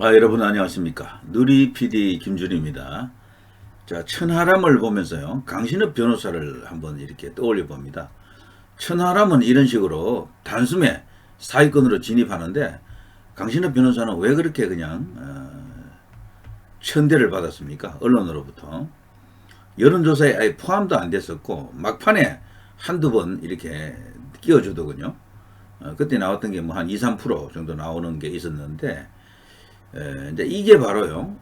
여러분 안녕하십니까. 누리 PD 김준입니다. 자, 천하람을 보면서요. 강신업 변호사를 한번 이렇게 떠올려 봅니다. 천하람은 이런 식으로 단숨에 사기꾼으로 진입하는데 강신업 변호사는 왜 그렇게 그냥 천대를 받았습니까? 언론으로부터. 여론조사에 아예 포함도 안 됐었고 막판에 한두 번 이렇게 끼워주더군요. 그때 나왔던 게 뭐 한 2, 3% 정도 나오는 게 있었는데 이제 이게 바로요,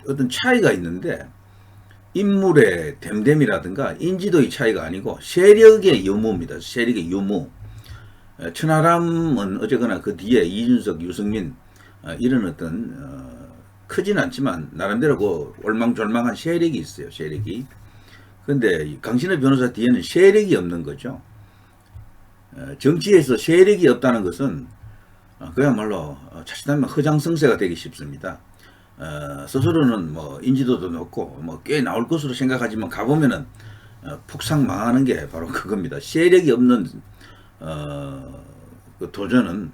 어떤 차이가 있는데, 인물의 됨됨이라든가 인지도의 차이가 아니고 세력의 유무입니다. 세력의 유무. 천하람은 어쨌거나 그 뒤에 이준석, 유승민, 이런 어떤, 크진 않지만, 나름대로 그 올망졸망한 세력이 있어요, 세력이. 근데 강신의 변호사 뒤에는 세력이 없는 거죠. 정치에서 세력이 없다는 것은 그야말로 자칫하면 허장성세가 되기 쉽습니다. 스스로는 뭐 인지도도 높고 뭐 꽤 나올 것으로 생각하지만 가보면은 폭삭 망하는 게 바로 그겁니다. 세력이 없는 그 도전은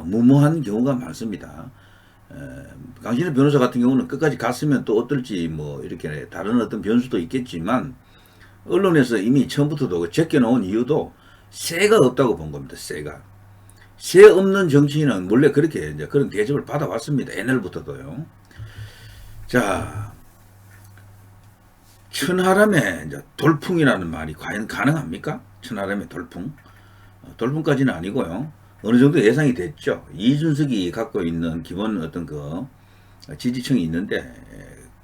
무모한 경우가 많습니다. 강신의 변호사 같은 경우는 끝까지 갔으면 또 어떨지 뭐 이렇게 다른 어떤 변수도 있겠지만 언론에서 이미 처음부터도 제껴놓은 이유도 새가 없다고 본 겁니다. 새가. 새 없는 정치인은 원래 그렇게 이제 그런 대접을 받아왔습니다. 옛날부터도요. 자, 천하람의 이제 돌풍이라는 말이 과연 가능합니까? 천하람의 돌풍? 돌풍까지는 아니고요. 어느 정도 예상이 됐죠. 이준석이 갖고 있는 기본 어떤 그 지지층이 있는데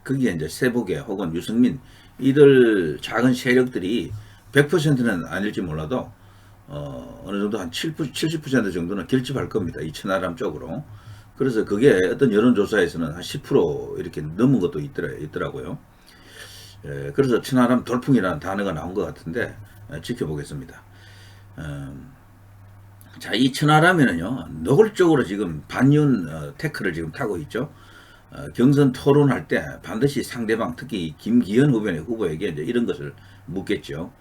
거기에 이제 세복의 혹은 유승민 이들 작은 세력들이 100%는 아닐지 몰라도 어느 정도 한 70% 정도는 결집할 겁니다. 이 천하람 쪽으로. 그래서 그게 어떤 여론조사에서는 한 10% 이렇게 넘은 것도 있더라고요. 그래서 천하람 돌풍이라는 단어가 나온 것 같은데 지켜보겠습니다. 자, 이 천하람에는요, 노골적으로 지금 반윤 태클을 지금 타고 있죠. 경선 토론할 때 반드시 상대방, 특히 김기현 후보에게 이제 이런 것을 묻겠죠.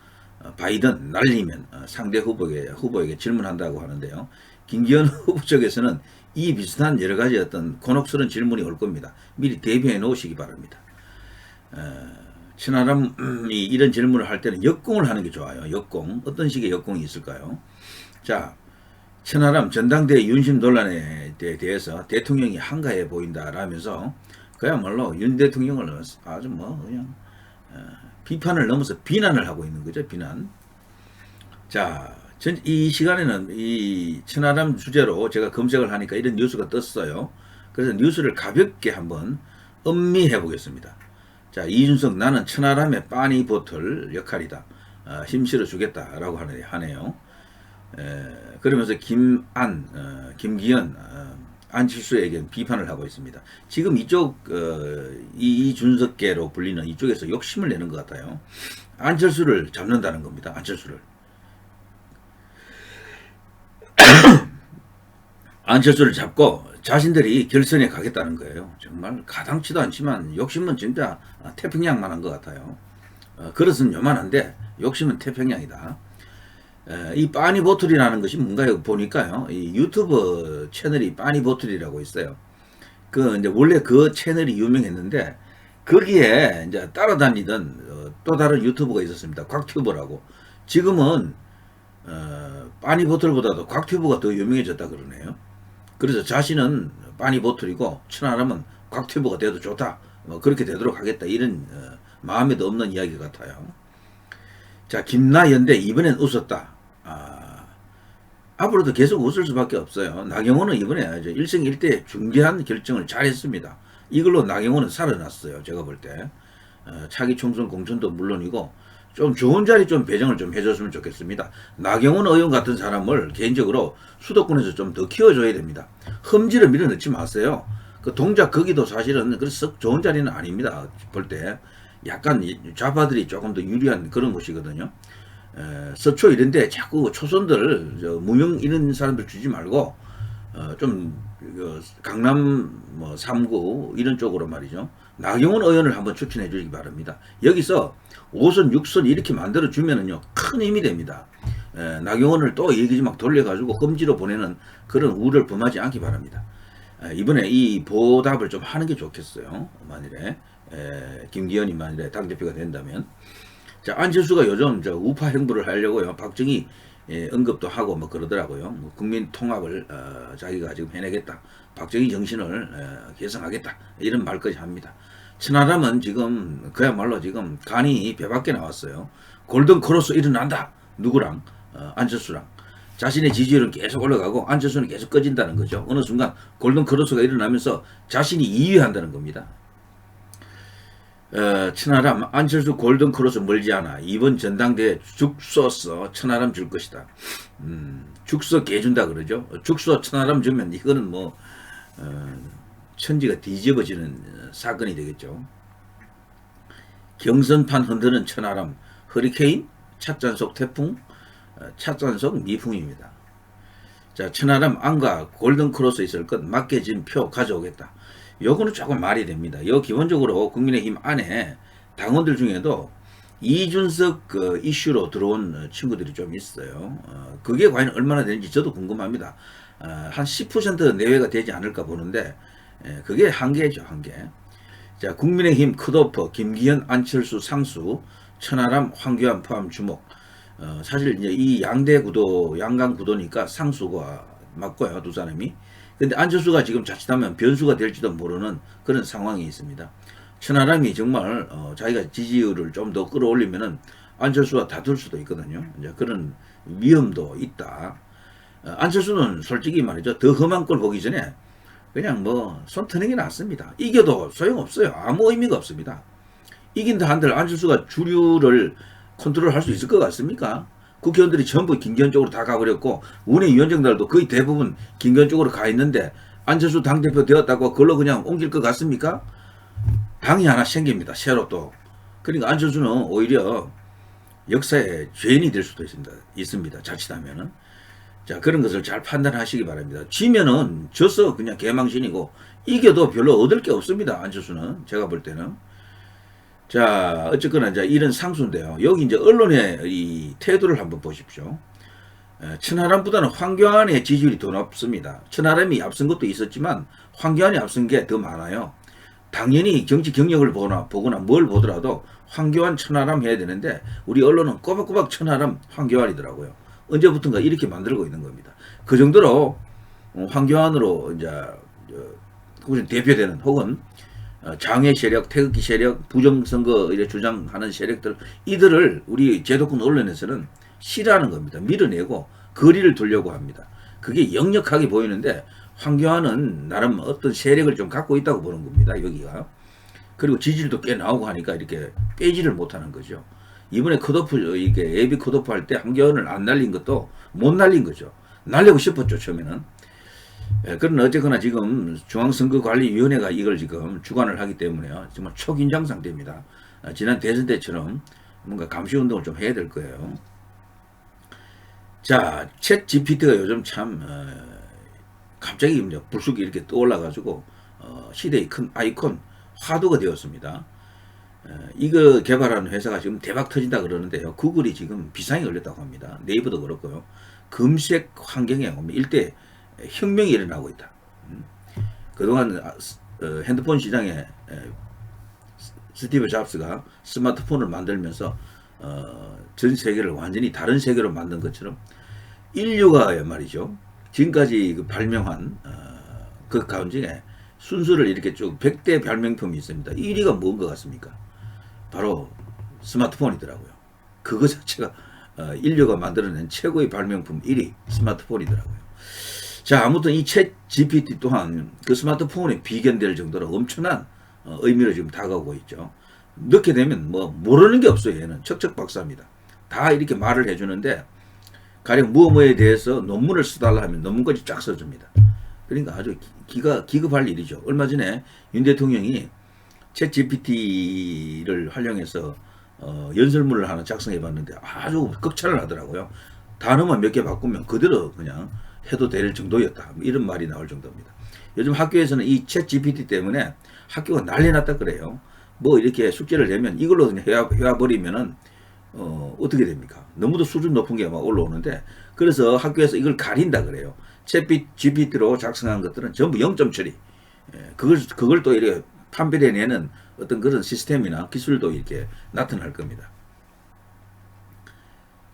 바이든 날리면 상대 후보에게 질문한다고 하는데요. 김기현 후보 쪽에서는 이 비슷한 여러 가지 어떤 곤혹스러운 질문이 올 겁니다. 미리 대비해 놓으시기 바랍니다. 천하람이 이런 질문을 할 때는 역공을 하는 게 좋아요. 역공. 어떤 식의 역공이 있을까요? 자, 천하람 전당대회 윤심 논란에 대해서 대통령이 한가해 보인다라면서 그야말로 윤 대통령을 아주 뭐 그냥 비판을 넘어서 비난을 하고 있는 거죠. 비난. 자, 이 시간에는 이 천하람 주제로 제가 검색을 하니까 이런 뉴스가 떴어요. 그래서 뉴스를 가볍게 한번 음미해 보겠습니다. 자, 이준석 나는 천하람의 빠니 보틀 역할이다. 힘실어 주겠다라고 하네요. 그러면서 김기현, 안칠수에게 비판을 하고 있습니다. 지금 이쪽 이준석계로 불리는 이쪽에서 욕심을 내는 것 같아요. 안철수를 잡는다는 겁니다. 안철수를 잡고 자신들이 결선에 가겠다는 거예요. 정말 가당치도 않지만 욕심은 진짜 태평양만 한 것 같아요. 그릇은 요만한데 욕심은 태평양이다. 이 빠니보틀이라는 것이 뭔가요? 보니까요. 이 유튜브 채널이 빠니보틀이라고 있어요. 그 이제 원래 그 채널이 유명했는데 거기에 이제 따라다니던 또 다른 유튜버가 있었습니다. 곽튜버라고. 지금은 빠니보틀보다도 곽튜버가 더 유명해졌다 그러네요. 그래서 자신은 빠니보틀이고 천하람은 곽튜버가 돼도 좋다. 뭐 그렇게 되도록 하겠다. 이런 마음에도 없는 이야기 같아요. 자, 김나연대 이번엔 웃었다. 앞으로도 계속 웃을 수밖에 없어요. 나경원은 이번에 일생일대 중대한 결정을 잘했습니다. 이걸로 나경원은 살아났어요. 제가 볼 때. 차기 총선 공천도 물론이고 좀 좋은 자리 좀 배정을 좀 해줬으면 좋겠습니다. 나경원 의원 같은 사람을 개인적으로 수도권에서 좀 더 키워줘야 됩니다. 험지를 밀어넣지 마세요. 그 동작 거기도 사실은 그래서 좋은 자리는 아닙니다. 볼 때. 약간 좌파들이 조금 더 유리한 그런 곳이거든요. 서초 이런데 자꾸 초선들 무명 이런 사람들 주지 말고 좀 강남 뭐 3구 이런 쪽으로 말이죠. 나경원 의원을 한번 추천해 주시기 바랍니다. 여기서 5선 6선 이렇게 만들어 주면은요 큰 힘이 됩니다. 나경원을 또 얘기 막 돌려가지고 험지로 보내는 그런 우를 범하지 않기 바랍니다. 이번에 이 보답을 좀 하는 게 좋겠어요. 만일에 김기현이 만일에 당대표가 된다면. 자, 안철수가 요즘 저 우파 행보를 하려고요. 박정희 언급도 하고 뭐 그러더라고요. 뭐 국민 통합을 자기가 지금 해내겠다. 박정희 정신을 계승하겠다. 이런 말까지 합니다. 천하람은 지금 그야말로 지금 간이 배 밖에 나왔어요. 골든 크로스 일어난다. 누구랑? 안철수랑. 자신의 지지율은 계속 올라가고 안철수는 계속 꺼진다는 거죠. 어느 순간 골든 크로스가 일어나면서 자신이 2위 한다는 겁니다. 천하람 안철수 골든 크로스 멀지 않아. 이번 전당대회 죽 쏘서 천하람 줄 것이다. 죽서 개 준다 그러죠. 죽서 천하람 주면 이거는 뭐 천지가 뒤집어지는 사건이 되겠죠. 경선판 흔드는 천하람 허리케인 찻잔속 태풍 찻잔속 미풍입니다. 자, 천하람 안과 골든 크로스 있을 것 맡겨진 표 가져오겠다. 요거는 조금 말이 됩니다. 요 기본적으로 국민의힘 안에 당원들 중에도 이준석 그 이슈로 들어온 친구들이 좀 있어요. 그게 과연 얼마나 되는지 저도 궁금합니다. 한 10% 내외가 되지 않을까 보는데 그게 한계죠, 한계. 자, 국민의힘 컷오프 김기현, 안철수, 상수, 천하람, 황교안 포함 주목. 사실 이제 이 양대 구도, 양강 구도니까 상수가 맞고요, 두 사람이. 근데 안철수가 지금 자칫하면 변수가 될지도 모르는 그런 상황이 있습니다. 천하람이 정말 자기가 지지율을 좀 더 끌어올리면은 안철수와 다툴 수도 있거든요. 이제 그런 위험도 있다. 안철수는 솔직히 말이죠. 더 험한 걸 보기 전에 그냥 뭐 손 트는 게 낫습니다. 이겨도 소용없어요. 아무 의미가 없습니다. 이긴다 한들 안철수가 주류를 컨트롤할 수 있을 것 같습니까? 국회의원들이 전부 김기현 쪽으로 다 가버렸고 원외위원장들도 거의 대부분 김기현 쪽으로 가 있는데 안철수 당대표 되었다고 그걸로 그냥 옮길 것 같습니까? 당이 하나 생깁니다. 새로 또. 그러니까 안철수는 오히려 역사의 죄인이 될 수도 있습니다. 자칫하면은. 자, 그런 것을 잘 판단하시기 바랍니다. 지면은 져서 그냥 개망신이고 이겨도 별로 얻을 게 없습니다. 안철수는. 제가 볼 때는. 자, 어쨌거나 이제 이런 상수인데요. 여기 이제 언론의 이 태도를 한번 보십시오. 천하람보다는 황교안의 지지율이 더 높습니다. 천하람이 앞선 것도 있었지만 황교안이 앞선 게 더 많아요. 당연히 정치 경력을 보거나 뭘 보더라도 황교안, 천하람 해야 되는데 우리 언론은 꼬박꼬박 천하람, 황교안이더라고요. 언제부턴가 이렇게 만들고 있는 겁니다. 그 정도로 황교안으로 이제 대표되는 혹은 장외 세력, 태극기 세력, 부정선거 이래 주장하는 세력들 이들을 우리 제도권 언론에서는 싫어하는 겁니다. 밀어내고 거리를 두려고 합니다. 그게 역력하게 보이는데 황교안은 나름 어떤 세력을 좀 갖고 있다고 보는 겁니다. 여기가. 그리고 지지율도 꽤 나오고 하니까 이렇게 빼지를 못하는 거죠. 이번에 컷오프 이게 예비 컷오프 할 때 황교안을 안 날린 것도 못 날린 거죠. 날리고 싶었죠 처음에는. 그러나 어쨌거나 지금 중앙선거관리위원회가 이걸 지금 주관을 하기 때문에요. 정말 초긴장 상태입니다. 지난 대선 때처럼 뭔가 감시운동을 좀 해야 될 거예요. 자, 챗 GPT가 요즘 참 갑자기 불쑥 이렇게 떠올라가지고 시대의 큰 아이콘 화두가 되었습니다. 이거 개발하는 회사가 지금 대박 터진다 그러는데요. 구글이 지금 비상이 걸렸다고 합니다. 네이버도 그렇고요. 검색 환경에 일대 혁명이 일어나고 있다. 그동안 핸드폰 시장에 스티브 잡스가 스마트폰을 만들면서 전 세계를 완전히 다른 세계로 만든 것처럼 인류가 말이죠. 지금까지 발명한 그 가운데 순서를 이렇게 쭉 100대 발명품이 있습니다. 1위가 뭔 것 같습니까? 바로 스마트폰이더라고요. 그거 자체가 인류가 만들어낸 최고의 발명품 1위 스마트폰이더라고요. 자, 아무튼 이 챗 GPT 또한 그 스마트폰에 비견될 정도로 엄청난 의미로 지금 다가오고 있죠. 넣게 되면 뭐 모르는 게 없어요. 얘는 척척박사입니다. 다 이렇게 말을 해주는데 가령 뭐뭐에 대해서 논문을 써달라 하면 논문까지 쫙 써줍니다. 그러니까 아주 기급할 일이죠. 얼마 전에 윤 대통령이 챗 GPT를 활용해서 연설문을 하나 작성해 봤는데 아주 극찬을 하더라고요. 단어만 몇 개 바꾸면 그대로 그냥 해도 될 정도였다. 이런 말이 나올 정도입니다. 요즘 학교에서는 이 챗 GPT 때문에 학교가 난리 났다 그래요. 뭐 이렇게 숙제를 내면 이걸로 그냥 해와버리면은 어떻게 됩니까? 너무도 수준 높은 게 막 올라오는데 그래서 학교에서 이걸 가린다 그래요. 챗 GPT로 작성한 것들은 전부 0점 처리. 그걸 또 이렇게 판별해내는 어떤 그런 시스템이나 기술도 이렇게 나타날 겁니다.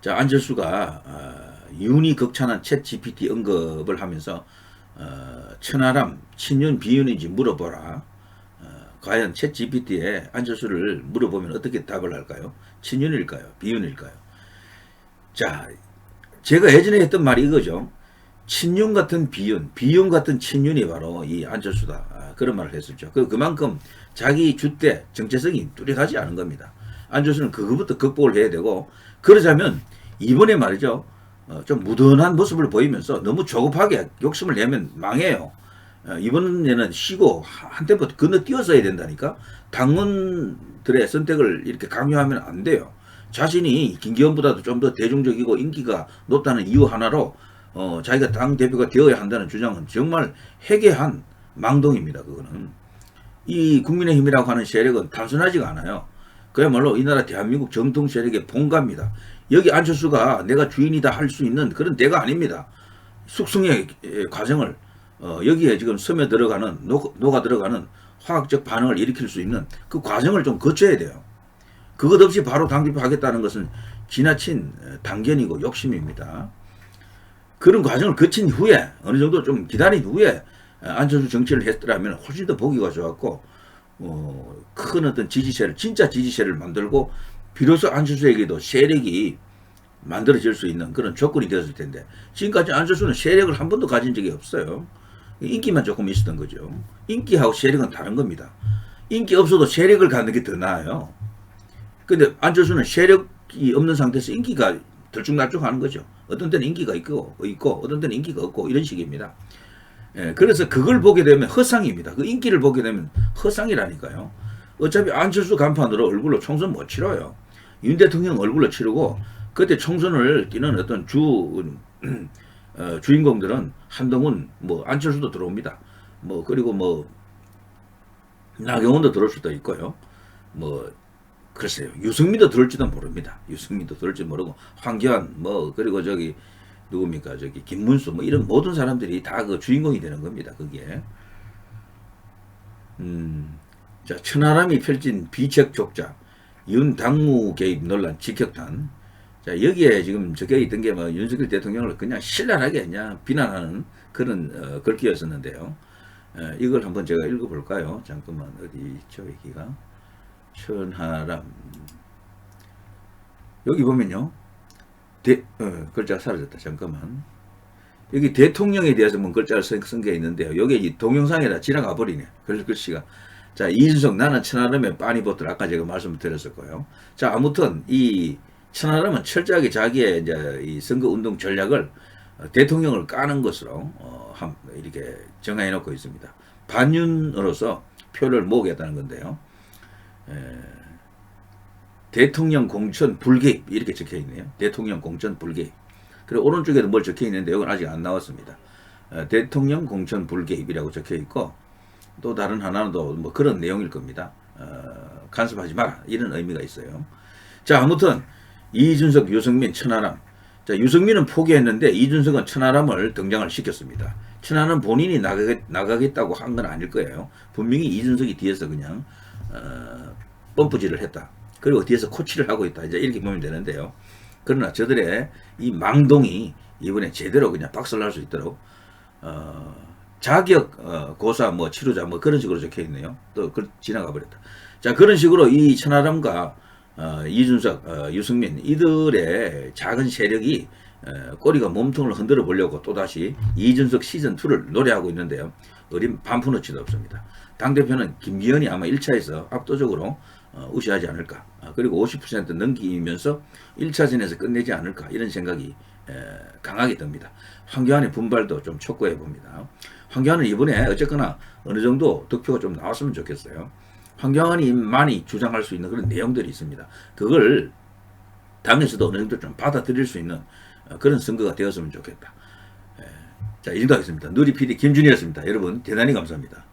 자, 안철수가 윤이 극찬한 챗 GPT 언급을 하면서 천하람 친윤 비윤인지 물어보라. 과연 챗 GPT에 안철수를 물어보면 어떻게 답을 할까요? 친윤일까요? 비윤일까요? 자, 제가 예전에 했던 말이 이거죠. 친윤 같은 비윤, 비윤 같은 친윤이 바로 이 안철수다. 그런 말을 했었죠. 그만큼 자기 주대 정체성이 뚜렷하지 않은 겁니다. 안철수는 그거부터 극복을 해야 되고, 그러자면 이번에 말이죠. 좀 무던한 모습을 보이면서 너무 조급하게 욕심을 내면 망해요. 이번에는 쉬고 한 템포 건너뛰어서야 된다니까. 당원들의 선택을 이렇게 강요하면 안 돼요. 자신이 김기현보다도 좀 더 대중적이고 인기가 높다는 이유 하나로 자기가 당대표가 되어야 한다는 주장은 정말 해괴한 망동입니다. 그거는. 이 국민의힘이라고 하는 세력은 단순하지가 않아요. 그야말로 이 나라 대한민국 정통 세력의 본가입니다. 여기 안철수가 내가 주인이다 할 수 있는 그런 데가 아닙니다. 숙성의 과정을 여기에 지금 스며 들어가는 녹아 들어가는 화학적 반응을 일으킬 수 있는 그 과정을 좀 거쳐야 돼요. 그것 없이 바로 당대표 하겠다는 것은 지나친 단견이고 욕심입니다. 그런 과정을 거친 후에 어느 정도 좀 기다린 후에 안철수 정치를 했더라면 훨씬 더 보기가 좋았고 큰 어떤 지지세를 진짜 지지세를 만들고 비로소 안철수에게도 세력이 만들어질 수 있는 그런 조건이 되었을 텐데 지금까지 안철수는 세력을 한 번도 가진 적이 없어요. 인기만 조금 있었던 거죠. 인기하고 세력은 다른 겁니다. 인기 없어도 세력을 갖는 게 더 나아요. 근데 안철수는 세력이 없는 상태에서 인기가 들쭉날쭉하는 거죠. 어떤 때는 인기가 있고 어떤 때는 인기가 없고 이런 식입니다. 그래서 그걸 보게 되면 허상입니다. 그 인기를 보게 되면 허상이라니까요. 어차피 안철수 간판으로 얼굴로 총선 못 치러요. 윤 대통령 얼굴로 치르고 그때 총선을 뛰는 어떤 주인공들은 한동훈 안철수도 들어옵니다. 그리고 나경원도 들어올 수도 있고요. 글쎄요. 유승민도 들어올지도 모릅니다. 유승민도 들어올지 모르고 황교안 그리고 누굽니까? 김문수 이런 모든 사람들이 다 그 주인공이 되는 겁니다. 거기에. 자, 천하람이 펼친 비책 족자 윤 당무 개입 논란 직격탄. 자, 여기에 지금 적혀 있던 게 윤석열 대통령을 그냥 신랄하게 그냥 비난하는 그런 글귀였었는데요. 이걸 한번 제가 읽어볼까요? 잠깐만 어디 있죠 여기가? 천하람. 여기 보면요. 글자가 사라졌다. 잠깐만. 여기 대통령에 대해서 글자를 쓴 게 있는데요. 여기 동영상에다 지나가 버리네. 글씨가. 자, 이준석 나는 천하람의 빠니보틀 아까 제가 말씀을 드렸을 거예요. 자, 아무튼 이 천하람은 철저하게 자기의 이제 이 선거운동 전략을 대통령을 까는 것으로 이렇게 정해 놓고 있습니다. 반윤으로서 표를 모으겠다는 건데요. 대통령 공천 불개입 이렇게 적혀 있네요. 대통령 공천 불개입. 그리고 오른쪽에도 뭘 적혀 있는데 이건 아직 안 나왔습니다. 대통령 공천 불개입이라고 적혀 있고 또 다른 하나는 또 그런 내용일 겁니다. 간섭하지 마라 이런 의미가 있어요. 자, 아무튼 이준석, 유승민, 천하람. 자, 유승민은 포기했는데 이준석은 천하람을 등장을 시켰습니다. 천하람 본인이 나가겠다고 한 건 아닐 거예요. 분명히 이준석이 뒤에서 그냥 펌프질을 했다. 그리고 뒤에서 코치를 하고 있다. 이제 이렇게 보면 되는데요. 그러나 저들의 이 망동이 이번에 제대로 그냥 박살날 수 있도록 자격 고사 치르자 그런 식으로 적혀 있네요. 또 지나가 버렸다. 자, 그런 식으로 이 천하람과 이준석, 유승민 이들의 작은 세력이 꼬리가 몸통을 흔들어 보려고 또다시 이준석 시즌2를 노래하고 있는데요. 어린 반푼어치도 없습니다. 당대표는 김기현이 아마 1차에서 압도적으로 우세하지 않을까. 그리고 50% 넘기면서 1차전에서 끝내지 않을까. 이런 생각이 강하게 듭니다. 황교안의 분발도 좀 촉구해 봅니다. 황교안은 이번에 어쨌거나 어느 정도 득표가 좀 나왔으면 좋겠어요. 황교안이 많이 주장할 수 있는 그런 내용들이 있습니다. 그걸 당에서도 어느 정도 좀 받아들일 수 있는 그런 선거가 되었으면 좋겠다. 자, 이 정도 하겠습니다. 누리 PD 김준이었습니다. 여러분 대단히 감사합니다.